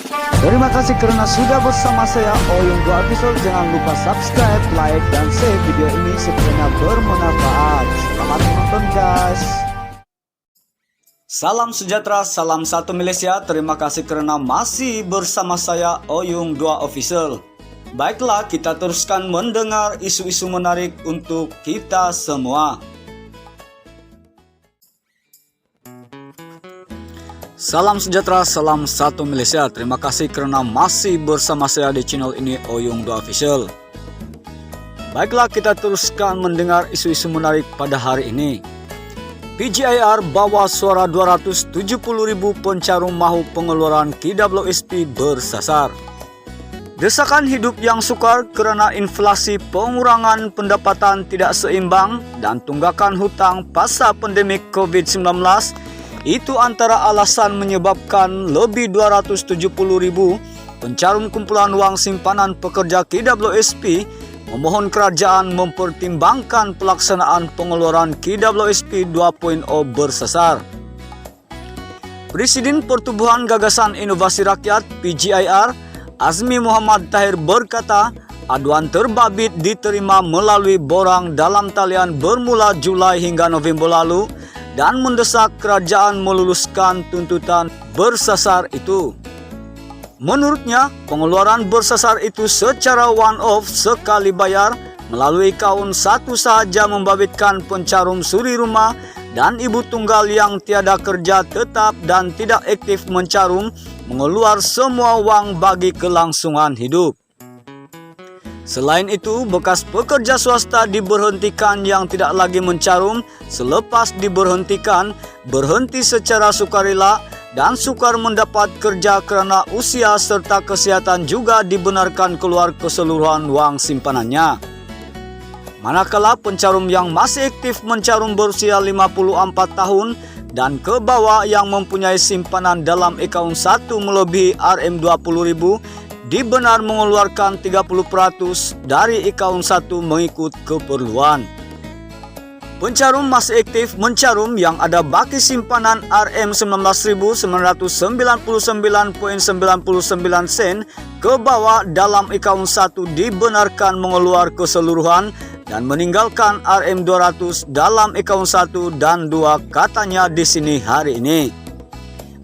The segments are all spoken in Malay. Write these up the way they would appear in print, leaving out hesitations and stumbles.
Terima kasih karena sudah bersama saya Oyung Go Official. Jangan lupa subscribe, like, dan share video ini sekiranya bermanfaat. Selamat menonton guys. Salam sejahtera, salam satu Malaysia. Terima kasih karena masih bersama saya Oyung Go Official. Baiklah, kita teruskan mendengar isu-isu menarik untuk kita semua. Salam sejahtera, salam satu Malaysia. Terima kasih karena masih bersama saya di channel ini Oyung Go Official. Baiklah, kita teruskan mendengar isu-isu menarik pada hari ini. PGIR bawa suara 270.000 pencarum mahu pengeluaran KWSP bersasar. Desakan hidup yang sukar kerana inflasi, pengurangan pendapatan tidak seimbang dan tunggakan hutang pasca pandemik COVID-19 itu antara alasan menyebabkan lebih 270.000 pencarum kumpulan wang simpanan pekerja KWSP memohon kerajaan mempertimbangkan pelaksanaan pengeluaran KWSP 2.0 bersasar. Presiden Pertubuhan Gagasan Inovasi Rakyat PGIR Azmi Muhammad Tahir berkata, aduan terbabit diterima melalui borang dalam talian bermula Julai hingga November lalu dan mendesak kerajaan meluluskan tuntutan bersasar itu. Menurutnya, pengeluaran bersasar itu secara one-off sekali bayar melalui kaun satu sahaja membabitkan pencarum suri rumah dan ibu tunggal yang tiada kerja tetap dan tidak aktif mencarum mengeluar semua wang bagi kelangsungan hidup. Selain itu, bekas pekerja swasta diberhentikan yang tidak lagi mencarum selepas diberhentikan, berhenti secara sukarela dan sukar mendapat kerja kerana usia serta kesihatan juga dibenarkan keluar keseluruhan wang simpanannya. Manakala pencarum yang masih aktif mencarum berusia 54 tahun dan ke bawah yang mempunyai simpanan dalam akaun 1 melebihi RM20.000 dibenar mengeluarkan 30% dari akaun 1 mengikut keperluan. Pencarum masih aktif mencarum yang ada baki simpanan RM19.999.99 sen ke bawah dalam akaun 1 dibenarkan mengeluar keseluruhan dan meninggalkan RM200 dalam akaun 1 dan 2, katanya di sini hari ini.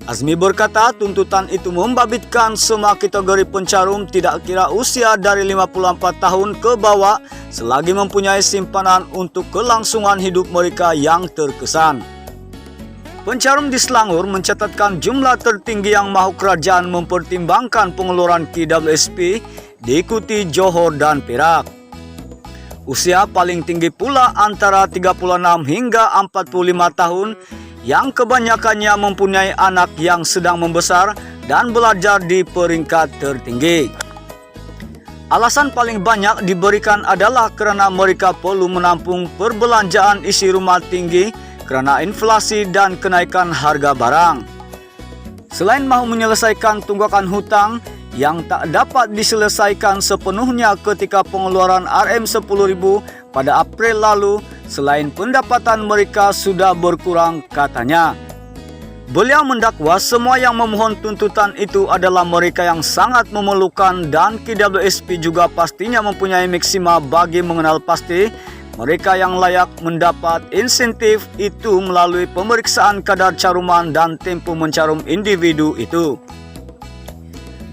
Azmi berkata tuntutan itu membabitkan semua kategori pencarum tidak kira usia dari 54 tahun ke bawah selagi mempunyai simpanan untuk kelangsungan hidup mereka yang terkesan. Pencarum di Selangor mencatatkan jumlah tertinggi yang mahu kerajaan mempertimbangkan pengeluaran KWSP diikuti Johor dan Perak. Usia paling tinggi pula antara 36 hingga 45 tahun yang kebanyakannya mempunyai anak yang sedang membesar dan belajar di peringkat tertinggi. Alasan paling banyak diberikan adalah kerana mereka perlu menampung perbelanjaan isi rumah tinggi kerana inflasi dan kenaikan harga barang. Selain mahu menyelesaikan tunggakan hutang yang tak dapat diselesaikan sepenuhnya ketika pengeluaran RM10.000 pada April lalu, selain pendapatan mereka sudah berkurang, katanya. Beliau mendakwa semua yang memohon tuntutan itu adalah mereka yang sangat memerlukan dan KWSP juga pastinya mempunyai maksima bagi mengenal pasti mereka yang layak mendapat insentif itu melalui pemeriksaan kadar caruman dan tempoh mencarum individu itu.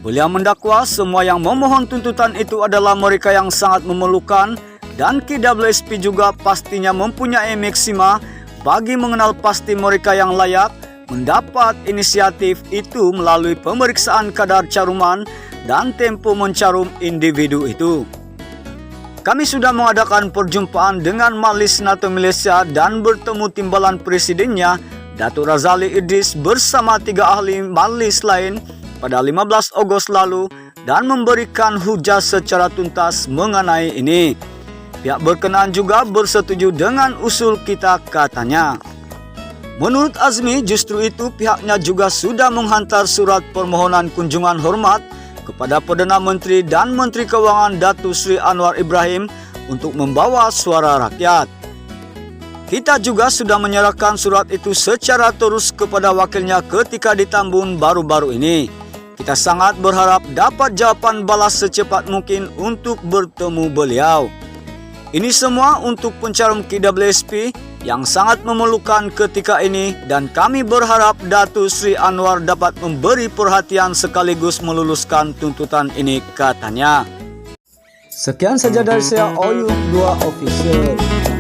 Beliau mendakwa semua yang memohon tuntutan itu adalah mereka yang sangat memerlukan dan KWSP juga pastinya mempunyai maksima bagi mengenal pasti mereka yang layak mendapat inisiatif itu melalui pemeriksaan kadar caruman dan tempoh mencarum individu itu. Kami sudah mengadakan perjumpaan dengan Majlis NATO Malaysia dan bertemu timbalan presidennya, Datuk Razali Idris bersama 3 ahli majlis lain pada 15 Ogos lalu dan memberikan hujah secara tuntas mengenai ini. Pihak berkenaan juga bersetuju dengan usul kita, katanya. Menurut Azmi, justru itu pihaknya juga sudah menghantar surat permohonan kunjungan hormat kepada Perdana Menteri dan Menteri Kewangan Datuk Seri Anwar Ibrahim untuk membawa suara rakyat. Kita juga sudah menyerahkan surat itu secara terus kepada wakilnya ketika di Tambun baru-baru ini. Kita sangat berharap dapat jawaban balas secepat mungkin untuk bertemu beliau. Ini semua untuk pencarum KWSP yang sangat memerlukan ketika ini, dan kami berharap Datuk Sri Anwar dapat memberi perhatian sekaligus meluluskan tuntutan ini, katanya. Sekian saja dari saya, Oyung 2 Official.